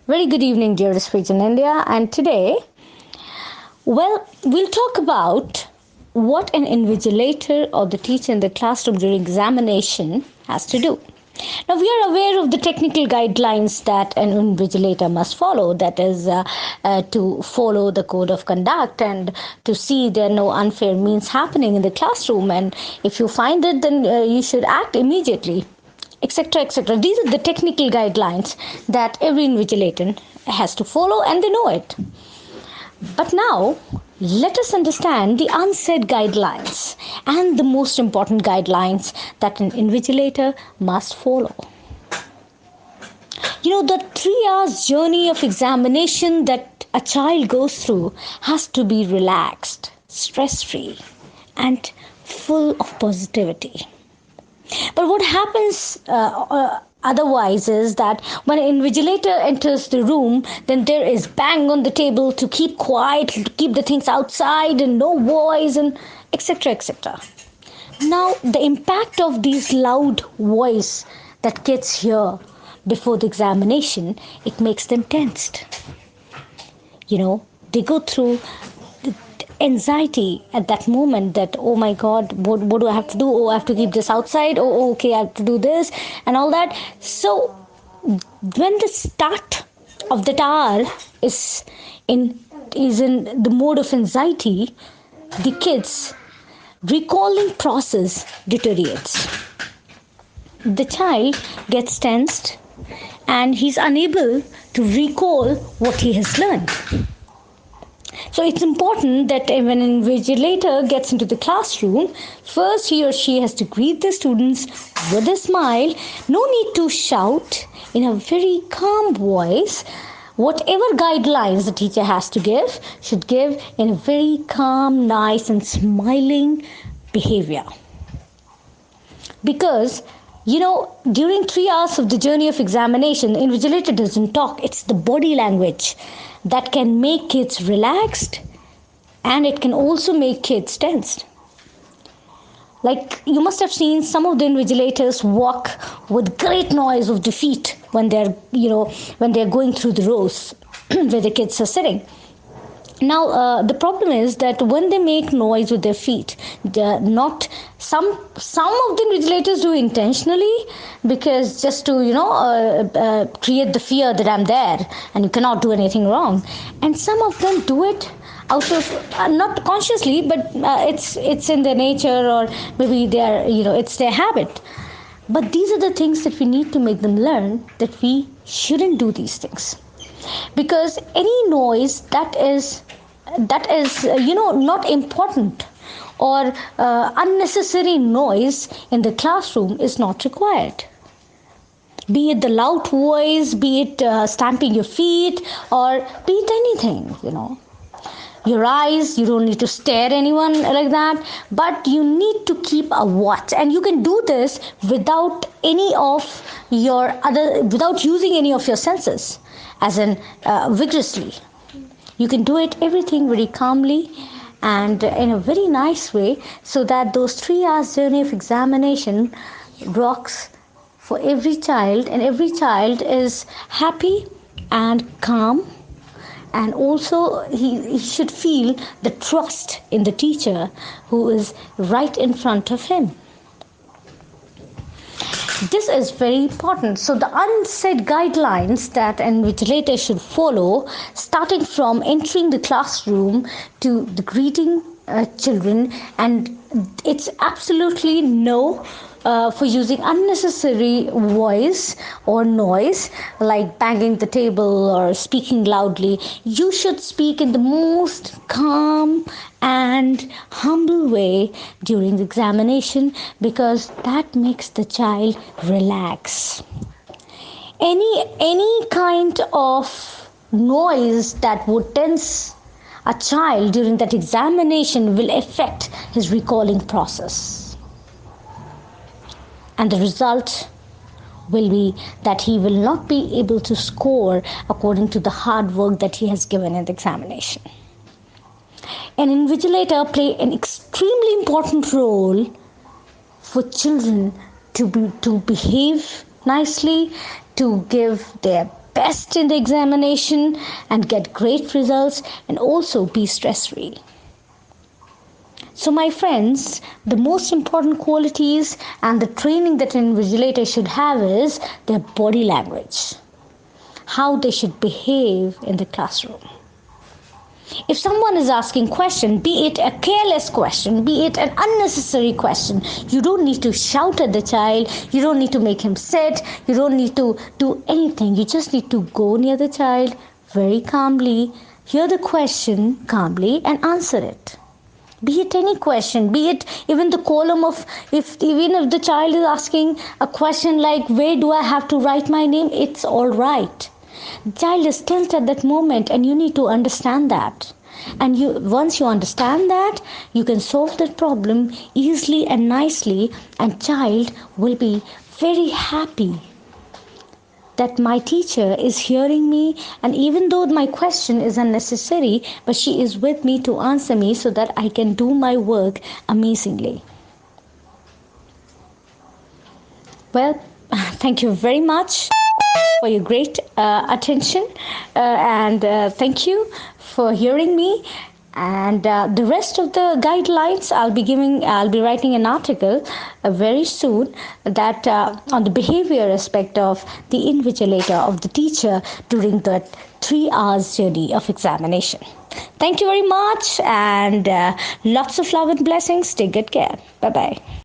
Very good evening, dearest friends in India. And today, we'll talk about what an invigilator or the teacher in the classroom during examination has to do. Now, we are aware of the technical guidelines that an invigilator must follow, that is, to follow the code of conduct and to see there are no unfair means happening in the classroom. And if you find it, then you should act immediately, etc., etc. These are the technical guidelines that every invigilator has to follow, and they know it. But now, let us understand the unsaid guidelines and the most important guidelines that an invigilator must follow. The 3 hours journey of examination that a child goes through has to be relaxed, stress-free, and full of positivity. But what happens otherwise is that when an invigilator enters the room, then there is bang on the table to keep quiet, to keep the things outside and no voice and etc. etc. Now, the impact of these loud voice that kids hear before the examination, it makes them tensed. They go through anxiety at that moment that, oh my god, what do I have to do? Oh, I have to keep this outside. Oh, okay, I have to do this and all that. So when the start of that hour is in the mode of anxiety, the kids recalling process deteriorates. The child gets tensed and he's unable to recall what he has learned. So it's important that when an invigilator gets into the classroom, first he or she has to greet the students with a smile. No need to shout, in a very calm voice. Whatever guidelines the teacher has to give, should give in a very calm, nice and smiling behavior. Because during 3 hours of the journey of examination, the invigilator doesn't talk. It's the body language that can make kids relaxed, and it can also make kids tensed. Like, you must have seen some of the invigilators walk with great noise of the feet when they're going through the rows where the kids are sitting. Now, the problem is that when they make noise with their feet, not some of the invigilators do intentionally, because just to create the fear that I'm there and you cannot do anything wrong, and some of them do it out of not consciously, but it's in their nature, or maybe it's their habit. But these are the things that we need to make them learn, that we shouldn't do these things. Because any noise that is not important, or unnecessary noise in the classroom is not required. Be it the loud voice, be it stamping your feet, or be it anything. Your eyes, you don't need to stare at anyone like that, but you need to keep a watch, and you can do this without using any of your senses, as in vigorously. You can do everything very calmly and in a very nice way, so that those 3 hours journey of examination rocks for every child, and every child is happy and calm, and also he should feel the trust in the teacher who is right in front of him. This is very important. So the unsaid guidelines that an invigilator should follow, starting from entering the classroom to the greeting children, and it's absolutely no for using unnecessary voice or noise, like banging the table or speaking loudly. You should speak in the most calm and humble way during the examination, because that makes the child relax. Any kind of noise that would tense a child during that examination will affect his recalling process, and the result will be that he will not be able to score according to the hard work that he has given in the examination. An invigilator play an extremely important role for children to behave nicely, to give their best in the examination and get great results and also be stress free. So, my friends, the most important qualities and the training that an invigilator should have is their body language, how they should behave in the classroom. If someone is asking question, be it a careless question, be it an unnecessary question, you don't need to shout at the child, you don't need to make him sit, you don't need to do anything. You just need to go near the child very calmly, hear the question calmly and answer it. Be it any question, be it even the column of, even if the child is asking a question like, where do I have to write my name? It's all right. The child is tense at that moment and you need to understand that. And once you understand that, you can solve that problem easily and nicely, and child will be very happy that my teacher is hearing me, and even though my question is unnecessary, but she is with me to answer me so that I can do my work amazingly. Well, thank you very much for your great attention and thank you for hearing me. And the rest of the guidelines I'll be writing an article very soon that on the behavior aspect of the invigilator, of the teacher during the 3 hours journey of examination. Thank you very much, and lots of love and blessings. Take good care. Bye bye.